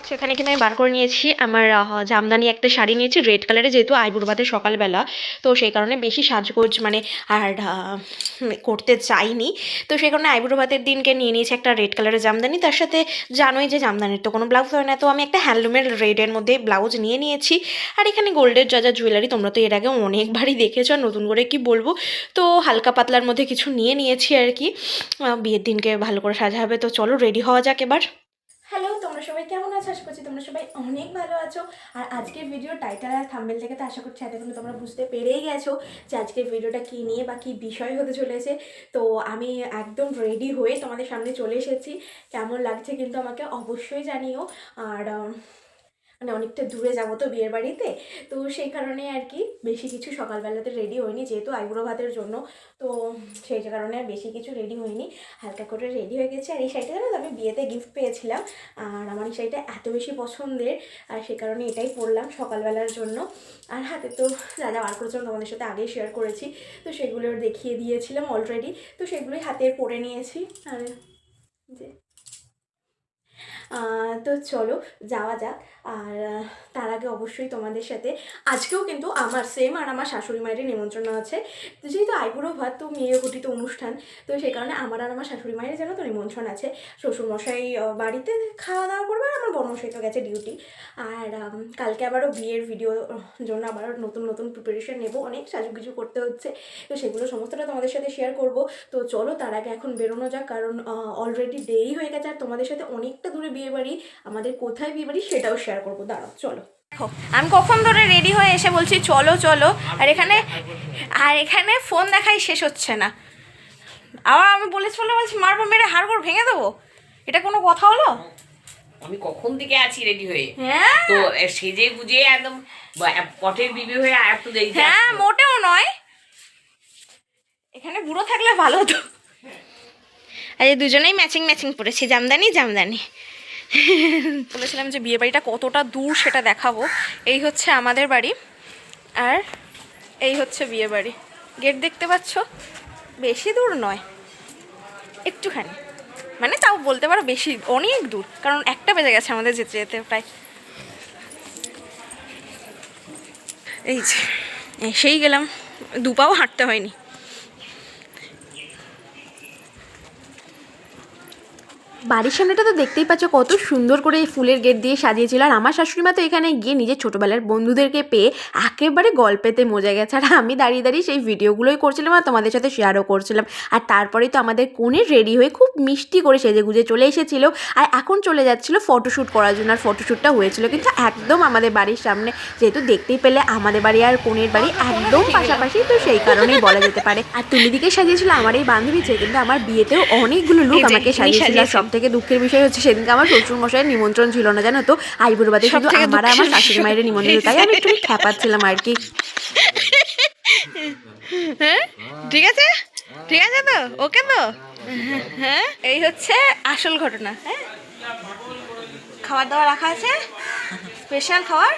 সেখানে কিন্তু আমি বার করে নিয়েছি আমার জামদানি একটা শাড়ি নিয়েছি রেড কালারে, যেহেতু আইবুড়ো ভাতের সকালবেলা, তো সেই কারণে বেশি সাজগোজ মানে আর করতে চাইনি। তো সেই কারণে আইবুড়ো ভাতের দিনকে নিয়ে নিয়েছি একটা রেড কালারের জামদানি। তার সাথে জানোই যে জামদানির তো কোনো ব্লাউজ হয় না, তো আমি একটা হ্যান্ডলুমের রেডের মধ্যে ব্লাউজ নিয়ে নিয়েছি। আর এখানে গোল্ডের যা যা জুয়েলারি তোমরা তো এর আগে অনেকবারই দেখেছো, আর নতুন করে কি বলবো। তো হালকা পাতলার মধ্যে কিছু নিয়ে নিয়েছি আর কি, বিয়ের দিনকে ভালো করে সাজা হবে। তো চলো রেডি হওয়া যাক এবার। হ্যালো, তোমরা সবাই কেমন আছো? আশা করছি তোমরা সবাই অনেক ভালো আছো। আর আজকের ভিডিও টাইটেল আর থাম্বনেল থেকে তো আশা করছি এতক্ষণ তোমরা বুঝতে পেরেই গেছো যে আজকের ভিডিওটা কী নিয়ে বা কী বিষয় হতে চলেছে। তো আমি একদম রেডি হয়ে তোমাদের সামনে চলে এসেছি। কেমন লাগছে কিন্তু আমাকে অবশ্যই জানিও। আর মানে অনেকটা দূরে যাবো তো বিয়ের বাড়িতে, তো সেই কারণে আর কি বেশি কিছু সকালবেলাতে রেডি হয়নি, যেহেতু আইবুড়ো ভাতের জন্য। তো সেই কারণে বেশি কিছু রেডি হয়নি, হালকা করে রেডি হয়ে গেছে। আর এই শাড়িটা জানো তো আমি বিয়েতে গিফট পেয়েছিলাম, আর আমার এই শাড়িটা এত বেশি পছন্দের, আর সে কারণে এটাই পরলাম সকালবেলার জন্য। আর হাতে তো যা যা বার করেছিলাম তোমাদের সাথে আগেই শেয়ার করেছি, তো সেগুলো দেখিয়ে দিয়েছিলাম অলরেডি, তো সেগুলোই হাতে পরে নিয়েছি। আর যে তো চলো যাওয়া যাক। আর তার আগে অবশ্যই তোমাদের সাথে আজকেও কিন্তু আমার সেম আর আমার শাশুড়ি মায়েরই নিমন্ত্রণ আছে। তো যেহেতু আইবুড়ো ভাত তো মেয়ে ঘটিত অনুষ্ঠান, তো সেই কারণে আমার আর আমার শাশুড়ি মায়ের যেন তো নিমন্ত্রণ আছে। শ্বশুরমশাই বাড়িতে খাওয়া দাওয়া করবে, আর আমার বড়মশাই তো গেছে ডিউটি। আর কালকে আবারও বিয়ের ভিডিওর জন্য আবারও নতুন নতুন প্রিপারেশন নেবো, অনেক সাজুগুজু করতে হচ্ছে, তো সেগুলো সমস্তটা তোমাদের সাথে শেয়ার করব। তো চলো তার আগে এখন বেরোনো যাক, কারণ অলরেডি দেরি হয়ে গেছে। আর তোমাদের সাথে অনেকটা দূরে বিয়ে বাড়ি, আমাদের কোথায় বিয়ে বাড়ি সেটাও শেয়ার করবো। দাঁড়াও চলো। দেখো আমি কখন ধরে রেডি হয়ে এসে বলছি চলো চলো, আর এখানে ফোন দেখাই শেষ হচ্ছে না। আবার আমি বলছি মারবো, মেরে হাড়গোড় ভেঙে দেবো, এটা কোনো কথা হলো? আমি কখন থেকে আছি রেডি হয়ে, হ্যাঁ তো সেজে গুজে একদম পটের বিবি হয়ে আর একটু দেরি। হ্যাঁ মোটেও নয়, এখানে বুড়ো থাকলে ভালো হতো। আরে দুজনেই ম্যাচিং ম্যাচিং পরেছি, জামদানি জামদানি। বলেছিলাম যে বিয়ে বাড়িটা কতটা দূর সেটা দেখাবো। এই হচ্ছে আমাদের বাড়ি, আর এই হচ্ছে বিয়ে বাড়ি। গেট দেখতে পাচ্ছ, বেশি দূর নয়, একটুখানি, মানে তাও বলতে পারো বেশি, অনেক দূর, কারণ 1টা বেজে গেছে আমাদের যেতে যেতে প্রায়। এই যে এসেই গেলাম, দুপাও হাঁটতে হয়নি। বাড়ির সামনেটা তো দেখতেই পাচ্ছ কত সুন্দর করে এই ফুলের গেট দিয়ে সাজিয়েছিল। আর আমার শাশুড়ি মা তো এখানে গিয়ে নিজের ছোটোবেলার বন্ধুদেরকে পেয়ে একেবারে গল্পেতে মজে গেছে। আর আমি দাঁড়িয়ে দাঁড়িয়ে সেই ভিডিওগুলোই করছিলাম আর তোমাদের সাথে শেয়ারও করছিলাম। আর তারপরেই তো আমাদের কনের রেডি হয়ে খুব মিষ্টি করে সেজে গুজে চলে এসেছিলো, আর এখন চলে যাচ্ছিলো ফটোশ্যুট করার জন্য। আর ফটোশ্যুটটা হয়েছিল কিন্তু একদম আমাদের বাড়ির সামনে, যেহেতু দেখতেই পেলে আমাদের বাড়ি আর কনের বাড়ি একদম পাশাপাশি, তো সেই কারণেই বলা যেতে পারে। আর তুমি দিকে সাজিয়েছিল আমার এই বান্ধবী, যে কিন্তু আমার বিয়েতেও অনেকগুলো লুক আমাকে সাজিয়েছিল। সব থেকে দুঃখের বিষয় হচ্ছে সেদিনকে আমার শ্বশুর মশাইয়ের নিমন্ত্রণ ছিল না, জানো তো। আইবুড়ো ভাতে শুধু আমার আমার শাশুড়ি মায়ের নিমন্ত্রণ, তাই আমি একটু খ্যাপাচ্ছিলাম আর কি। হ্যাঁ ঠিক আছে, ঠিক আছে তো, ওকে তো। হ্যাঁ এই হচ্ছে আসল ঘটনা। হ্যাঁ খাবার দাবার রাখা আছে, স্পেশাল খাবার।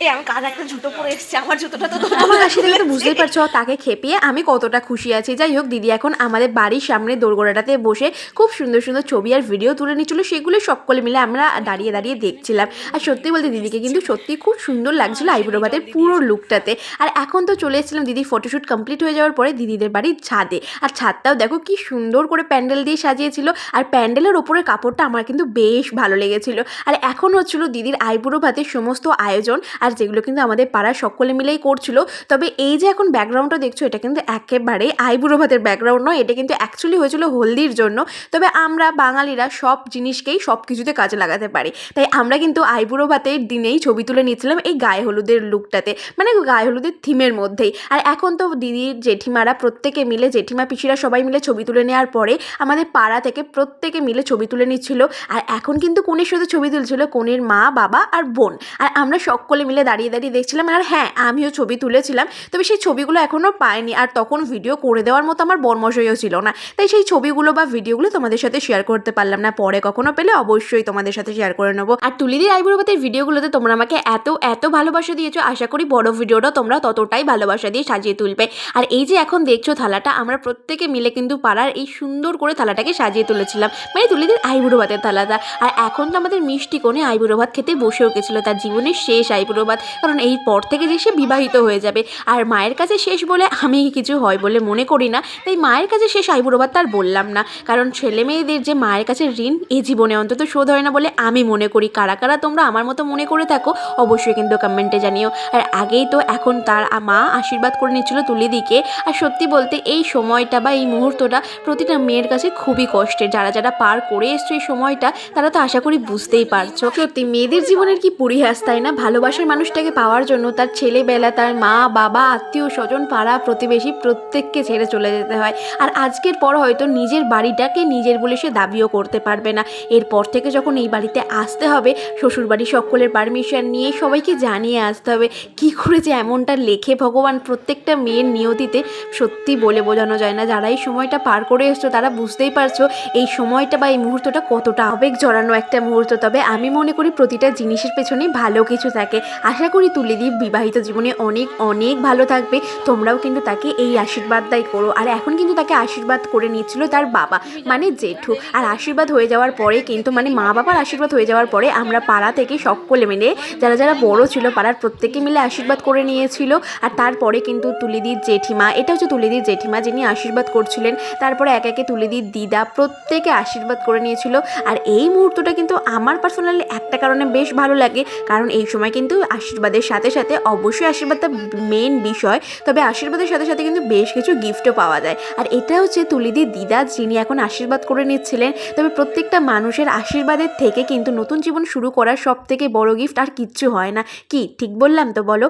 এই আমি কাজ একটা জুতো পরে এসেছি, আমার জুতোটা তো আমার হাসি দেখে তো বুঝতেই পারছো তাকে খেপিয়ে আমি কতটা খুশি আছি। যাই হোক, দিদি এখন আমাদের বাড়ির সামনে দোরগোড়াটাতে বসে খুব সুন্দর সুন্দর ছবি আর ভিডিও তুলে নিচ্ছিল, সেগুলো সকলে মিলে আমরা দাঁড়িয়ে দাঁড়িয়ে দেখছিলাম। আর সত্যি বলতে দিদিকে কিন্তু সত্যি খুব সুন্দর লাগছিল আইবুড়ো ভাতের পুরো লুকটাতে। আর এখন তো চলে এসেছিলাম দিদি ফটোশ্যুট কমপ্লিট হয়ে যাওয়ার পরে দিদিদের বাড়ির ছাদে। আর ছাদটাও দেখো কি সুন্দর করে প্যান্ডেল দিয়ে সাজিয়েছিল, আর প্যান্ডেলের ওপরের কাপড়টা আমার কিন্তু বেশ ভালো লেগেছিল। আর এখন হচ্ছিল দিদির আইবুড়ো ভাতের সমস্ত আয়োজন, আর যেগুলো কিন্তু আমাদের পাড়ার সকলে মিলেই করছিল। তবে এই যে এখন ব্যাকগ্রাউন্ডটা দেখছো, এটা কিন্তু একেবারে আইবুড়ো ভাতের ব্যাকগ্রাউন্ড নয়, এটা কিন্তু অ্যাকচুয়ালি হয়েছিল হলদির জন্য। তবে আমরা বাঙালিরা সব জিনিসকেই সব কিছুতে কাজে লাগাতে পারি, তাই আমরা কিন্তু আইবুড়ো ভাতের দিনেই ছবি তুলে নিচ্ছিলাম এই গায়ে হলুদের লুকটাতে, মানে গায়ে হলুদের থিমের মধ্যেই। আর এখন তো দিদির জেঠিমারা প্রত্যেকে মিলে, জেঠিমা পিসিরা সবাই মিলে ছবি তুলে নেওয়ার পরে আমাদের পাড়া থেকে প্রত্যেকে মিলে ছবি তুলে নিচ্ছিল। আর এখন কিন্তু কনের সাথে ছবি তুলছিল কনের মা, বাবা আর বোন, আর আমরা সকলে মিলে দাঁড়িয়ে দাঁড়িয়ে দেখছিলাম। আর হ্যাঁ, আমিও ছবি তুলেছিলাম, তবে সেই ছবিগুলো এখনও পাইনি, আর তখন ভিডিও করে দেওয়ার মতো আমার বর্মশৈও ছিল না, তাই সেই ছবিগুলো বা ভিডিওগুলো তোমাদের সাথে শেয়ার করতে পারলাম না। পরে কখনো পেলে অবশ্যই তোমাদের সাথে শেয়ার করে নেবো। আর তুলিদির আইবুড়ো ভাতের ভিডিওগুলোতে তোমরা আমাকে এত এত ভালোবাসা দিয়েছো, আশা করি বড় ভিডিওটা তোমরা ততটাই ভালোবাসা দিয়ে সাজিয়ে তুলবে। আর এই যে এখন দেখছো থালাটা, আমরা প্রত্যেকে মিলে কিন্তু পাড়ার এই সুন্দর করে থালাটাকে সাজিয়ে তুলেছিলাম, মানে তুলিদির আইবুড়ো ভাতের থালাটা। আর এখন তো আমাদের মিষ্টি কোণে আইবুড়ো ভাত খেতে বসেও গেছিলো, তার জীবনের শেষ আইবুড়ো ভাত, কারণ এই পর থেকে যে সে বিবাহিত হয়ে যাবে। আর মায়ের কাছে শেষ বলে আমি কিছু হয় বলে মনে করি না, তাই মায়ের কাছে শেষ আইবুড়ো ভাত তার বললাম না, কারণ ছেলে মেয়েদের যে মায়ের কাছে ঋণ এই জীবনে অন্তত শোধ হয় না বলে আমি মনে করি। কারা কারা তোমরা আমার মতো মনে করে থাকো অবশ্যই কিন্তু কমেন্টে জানিও। আর আগেই তো এখন তার মা আশীর্বাদ করে নিচ্ছিল তুলিদিকে। আর সত্যি বলতে এই সময়টা বা এই মুহূর্তটা প্রতিটা মেয়ের কাছে খুবই কষ্টের। যারা যারা পার করে এসছো এই সময়টা, তারা তো আশা করি বুঝতেই পারছো। সত্যি মেয়েদের জীবনের কি পরিহাস, তাই না? ভালোবাসার মানুষটাকে পাওয়ার জন্য তার ছেলেবেলা, তার মা বাবা, আত্মীয় স্বজন, পাড়া প্রতিবেশী প্রত্যেককে ছেড়ে চলে যেতে হয়। আর আজকের পর হয়তো নিজের বাড়িটাকে নিজের বলে সে দাবিও করতে পারবে না। এরপর থেকে যখন এই বাড়িতে আসতে হবে, শ্বশুরবাড়ি সকলের পারমিশন নিয়ে সবাইকে জানিয়ে আসতে হবে। কি করে যে এমনটা লেখে ভগবান প্রত্যেকটা মেয়ের নিয়তিতে, সত্যি বলে বোঝানো যায় না। যারা এই সময়টা পার করে এসছো তারা বুঝতেই পারছো এই সময়টা বা এই মুহূর্তটা কতটা আবেগ জড়ানো একটা মুহূর্ত। তবে আমি মনে করি প্রতিটা জিনিসের পেছনেই ভালো কিছু থাকে। আশা করি তুলিদি বিবাহিত জীবনে অনেক অনেক ভালো থাকবে। তোমরাও কিন্তু তাকে এই আশীর্বাদটাই করো। আর এখন কিন্তু তাকে আশীর্বাদ করে নিচ্ছিল তার বাবা, মানে জেঠু। আর আশীর্বাদ হয়ে যাওয়ার পরে কিন্তু, মানে মা বাবার আশীর্বাদ হয়ে যাওয়ার পরে আমরা পাড়া থেকে সকলে মিলে, যারা যারা বড় ছিল পাড়ার প্রত্যেকে মিলে আশীর্বাদ করে নিয়েছিল। আর তারপরে কিন্তু তুলিদির জেঠিমা, এটা হচ্ছে তুলিদির জেঠিমা যিনি আশীর্বাদ করছিলেন, তারপরে একে একে তুলিদির দিদা প্রত্যেকে আশীর্বাদ করে নিয়েছিল। আর এই মুহূর্তটা কিন্তু আমার পার্সোনালি একটা কারণে বেশ ভালো লাগে, কারণ এই সময় কিন্তু আশীর্বাদের সাথে সাথে, অবশ্যই আশীর্বাদটা মেন বিষয়, তবে আশীর্বাদের সাথে সাথে কিন্তু বেশ কিছু গিফটও পাওয়া যায়। আর এটা হচ্ছে তুলিদির দিদা যিনি এখন আশীর্বাদ করে নিচ্ছিলেন। তবে প্রত্যেকটা মানুষের আশীর্বাদের থেকে কিন্তু নতুন জীবন শুরু করার সব থেকে বড় গিফট আর কিচ্ছু হয় না। কি ঠিক বললাম তো বলো?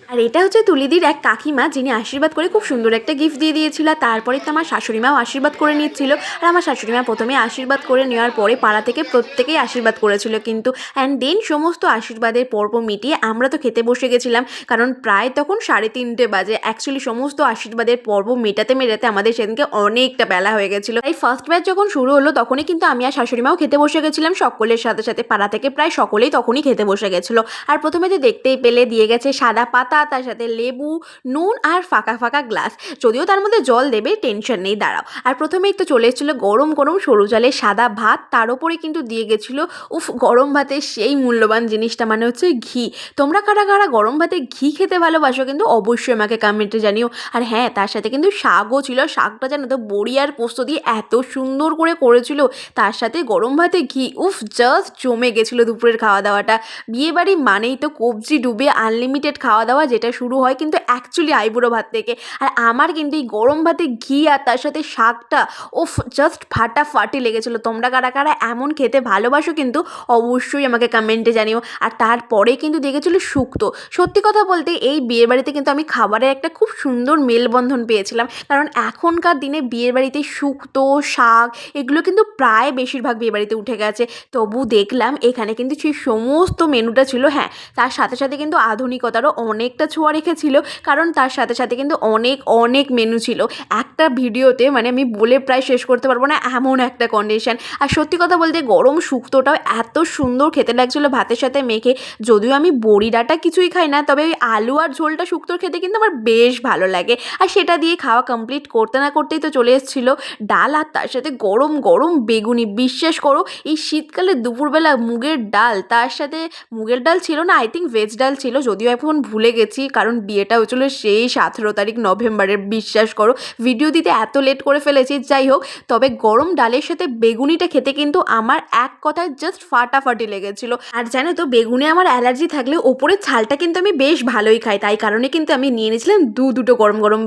আর এটা হচ্ছে তুলিদির এক কাকিমা যিনি আশীর্বাদ করে খুব সুন্দর একটা গিফট দিয়ে দিয়েছিল। তারপরে তো আমার শাশুড়িমাও আশীর্বাদ করে নিচ্ছিল। আর আমার শাশুড়িমা প্রথমে আশীর্বাদ করে নেওয়ার পরে পাড়া থেকে প্রত্যেকেই আশীর্বাদ করেছিল কিন্তু। অ্যান্ড দেন সমস্ত আশীর্বাদের পর্ব মিটিয়ে আমরা তো খেতে বসে গেছিলাম, কারণ প্রায় তখন 3:30 বাজে। অ্যাকচুয়ালি সমস্ত আশীর্বাদের পর্ব মেটাতে মেটাতে আমাদের সেদিনকে অনেকটা বেলা হয়ে গেছিলো। তাই ফার্স্ট ব্যাচ যখন শুরু হলো তখনই কিন্তু আমি আর শাশুড়িমাও খেতে বসে গেছিলাম সকলের সাথে সাথে। পাড়া থেকে প্রায় সকলেই তখনই খেতে বসে গেছিলো। আর প্রথমে তো দেখতেই পেলে দিয়ে গেছে সাদা পাতা, তার সাথে লেবু, নুন আর ফাঁকা ফাঁকা গ্লাস। যদিও তার মধ্যে জল দেবে, টেনশন নেই, দাঁড়াও। আর প্রথমেই তো চলে এসেছিলো গরম গরম সরু চালের সাদা ভাত, তার উপরে কিন্তু দিয়ে গেছিলো গরম ভাতের সেই মূল্যবান জিনিসটা, মানে হচ্ছে ঘি। তোমরা কারা কারা গরম ভাতে ঘি খেতে ভালোবাসো কিন্তু অবশ্যই আমাকে কমেন্টে জানিও। আর হ্যাঁ, তার সাথে কিন্তু শাকও ছিল। শাকটা জানো তো বড়ি আর পোস্ত দিয়ে এত সুন্দর করে করেছিল, তার সাথে গরম ভাতে ঘি, জাস্ট জমে গেছিলো দুপুরের খাওয়া দাওয়াটা। বিয়েবাড়ি মানেই তো কবজি ডুবে আনলিমিটেড খাওয়া দাওয়া, যেটা শুরু হয় কিন্তু অ্যাকচুয়ালি আইবুড়ো ভাত থেকে। আর আমার কিন্তু এই গরম ভাতে ঘি আর তার সাথে শাকটা জাস্ট ফাটাফাটি লেগেছিলো। তোমরা কারা কারা এমন খেতে ভালোবাসো কিন্তু অবশ্যই আমাকে কমেন্টে জানিও। আর তারপরে কিন্তু দেখেছিলো শুক্তো। সত্যি কথা বলতে এই বিয়েবাড়িতে কিন্তু আমি খাবারের একটা খুব সুন্দর মেলবন্ধন পেয়েছিলাম, কারণ এখনকার দিনে বিয়েবাড়িতে শুক্তো, শাক এগুলো কিন্তু প্রায় বেশিরভাগ বিয়েবাড়িতে উঠে গেছে। তবু দেখলাম এখানে কিন্তু সেই সমস্ত মেনুটা ছিল। হ্যাঁ, তার সাথে সাথে কিন্তু আধুনিকতারও অনেকটা ছোঁয়া রেখেছিল, কারণ তার সাথে সাথে কিন্তু অনেক অনেক মেনু ছিল একটা ভিডিওতে, মানে আমি বলে প্রায় শেষ করতে পারবো না এমন একটা কন্ডিশন। আর সত্যি কথা বলতে গরম শুক্তোটাও এত সুন্দর খেতে লাগছিলো ভাতের সাথে মেখে। যদিও আমি বড়ি ডাঁটা কিছুই খাই না, তবে ওই আলু আর ঝোলটা শুক্তোর খেতে কিন্তু আমার বেশ ভালো লাগে। আর সেটা দিয়ে খাওয়া কমপ্লিট করতে না করতেই তো চলে এসেছিলো ডাল, আর তার সাথে গরম গরম বেগুনি। বিশ্বাস করো এই শীতকালে দুপুরবেলা মুগের ডাল, তার সাথে মুগের ডাল ছিল না, আই থিঙ্ক ভেজ ডাল ছিল, যদিও এখন ভুলে গেছি। ফেলেছি, কারণ বিয়েটা হচ্ছিল সেই 17 তারিখ নভেম্বরের। বিশ্বাস করো ভিডিও দিতে এত লেট করে ফেলেছি। যাই হোক, তবে গরম ডালের সাথে বেগুনিটা খেতে কিন্তু আমার এক কথায় জাস্ট ফাটাফাটি লেগেছিল। আর জানো তো, বেগুনে আমার অ্যালার্জি থাকলেও ওপরের ছালটা কিন্তু আমি বেশ ভালোই খাই, তাই কারণে কিন্তু আমি নিয়ে নিয়েছিলাম দুটো গরম গরম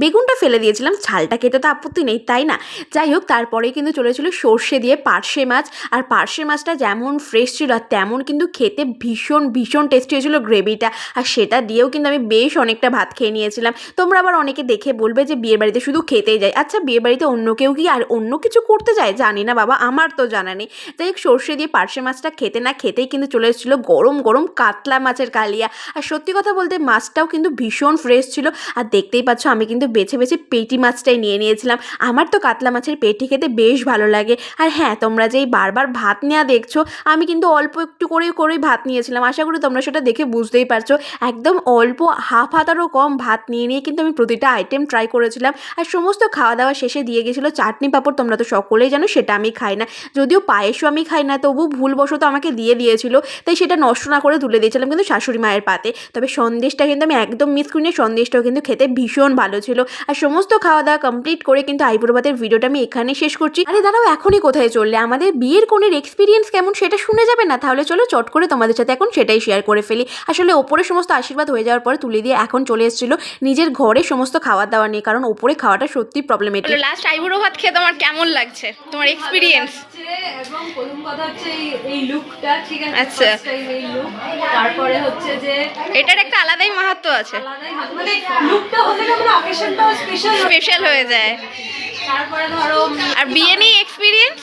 বেগুনটা ফেলে দিয়েছিলাম, ছালটা খেতে তো আপত্তি নেই, তাই না? যাই হোক, তারপরেই কিন্তু চলেছিল সর্ষে দিয়ে পার্শে মাছ। আর পার্শে মাছটা যেমন ফ্রেশ ছিল আর তেমন কিন্তু খেতে ভীষণ ভীষণ টেস্টি হয়েছিল গ্রেভিটা। আর সেটা দিয়েও কিন্তু আমি বেশ অনেকটা ভাত খেয়ে নিয়েছিলাম। তোমরা আবার অনেকে দেখে বলবে যে বিয়ের বাড়িতে শুধু খেতেই যায়। আচ্ছা, বিয়ের বাড়িতে অন্য কেউ কি আর অন্য কিছু করতে যায় জানি না বাবা, আমার তো জানা নেই। যাই হোক, সর্ষে দিয়ে পার্শে মাছটা খেতে না খেতেই কিন্তু চলে এসেছিল গরম গরম কাতলা মাছের কালিয়া। আর সত্যি কথা বলতে মাছটাও কিন্তু ভীষণ ফ্রেশ ছিল। আর দেখতেই পাচ্ছ আমি কিন্তু বেছে বেছে পেটি মাছটাই নিয়ে নিয়েছিলাম। আমার তো কাতলা মাছের পেটি খেতে বেশ ভালো লাগে। আর হ্যাঁ, তোমরা যে এই বারবার ভাত নেওয়া দেখছো, আমি কিন্তু অল্প একটু করেই ভাত নিয়েছিলাম। আশা করি তোমরা সেটা দেখে বুঝতেই পারছো। একদম অল্প হাফ হাতারও কম ভাত নিয়ে কিন্তু আমি প্রতিটা আইটেম ট্রাই করেছিলাম। আর সমস্ত খাওয়া দাওয়া শেষে দিয়ে গেছিলো চাটনি পাঁপড়। তোমরা তো সকলেই জানো সেটা আমি খাই না, যদিও পায়েসও আমি খাই না, তবু ভুলবশত আমাকে দিয়েছিল, তাই সেটা নষ্ট না করে তুলে দিয়েছিলাম কিন্তু শাশুড়ি মায়ের পাতে। তবে সন্দেশটা কিন্তু আমি একদম মিস করিনি, সন্দেশটাও কিন্তু খেতে ভীষণ ভালো ছিল। আর সমস্ত খাওয়া দাওয়া কমপ্লিট করে কিন্তু আইবুড়ো ভাতের ভিডিওটা আমি এখানে শেষ করছি। আরে দাঁড়াও, এখনই কোথায় চললে? আমাদের বিয়ের কোণের এক্সপিরিয়েন্স কেমন সেটা শুনে যাবে না? তাহলে চলো চট করে তোমাদের সাথে এখন সেটাই শেয়ার করে ফেলি। আসলে ওপরে সমস্ত আশীর্বাদ হয়ে যাওয়ার পরে তুলে দিয়ে এখন চলে এসেছিল নিজের ঘরে সমস্ত খাওয়া দাওয়া নিয়ে, কারণ ওপরে খাওয়াটা সত্যি প্রবলেমেটিক। লাস্ট আইবুড়ো ভাত খেয়ে তোমার কেমন লাগছে, তোমার এক্সপিরিয়েন্স? এবং প্রথম কথা হচ্ছে এই লুকটা, ঠিক আছে? আচ্ছা, First time এই লুক। তারপরে হচ্ছে যে এটার একটা আলাদাই মাহাত্ম্য আছে, আলাদাই মানে লুকটা হলে কেমন অকেশনটাও স্পেশাল হয়ে যায়। তারপরে ধরো আর বিয়ে নিয়ে এক্সপিরিয়েন্স?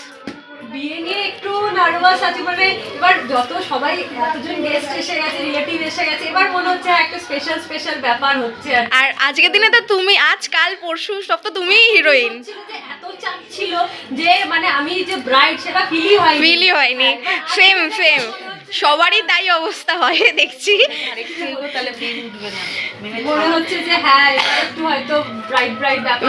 বিয়ে নিয়ে একটু নার্ভাস আছি, মানে এবার যত সবাই এতজন গেস্ট এসে গেছে, রিলেটিভ এসে গেছে, এবার মনে হচ্ছে একটা স্পেশাল ব্যাপার হচ্ছে। আর আজকের দিনে তো তুমি, আজ কাল পরশু সব তো তুমিই হিরোইন। এত চাপ ছিল যে মানে আমি যে ব্রাইড সেটা ফিলই হয়নি। সেম সবারই তাই অবস্থা হয় দেখছি। মনে হচ্ছে যে হ্যাঁ একটু হয়তো ব্রাইড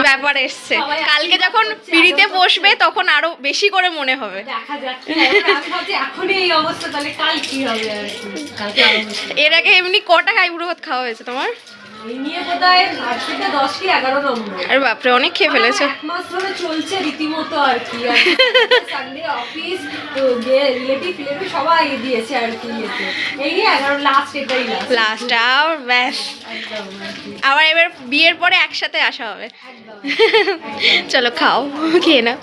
ব্যাপার এসছে। কালকে যখন পিড়িতে বসবে তখন আরো বেশি করে মনে হবে। দেখা যাচ্ছে আমি ভাবছি এখনই এই অবস্থা, তাহলে কাল কি হবে আর কি। কালকে আরো বেশি। এর আগে এমনি কটা আইবুড়ো ভাত খাওয়া হয়েছে তোমার? এই নিয়ে বোধহয় আজকে 10 কি 11 নম্বর। আরে বাপরে, অনেক খেয়ে ফেলেছো। এক মাস ধরে চলছে রীতিমতো আর কি। সানডে অফিস রিলেটিভ সবাই দিয়েছে আর কি। এই নিয়ে 11 লাস্ট, এটাই লাস্ট আর ব্যাস। আবার এবার বিয়ের পরে একসাথে আসা হবে। চলো খাও, খেয়ে নাও।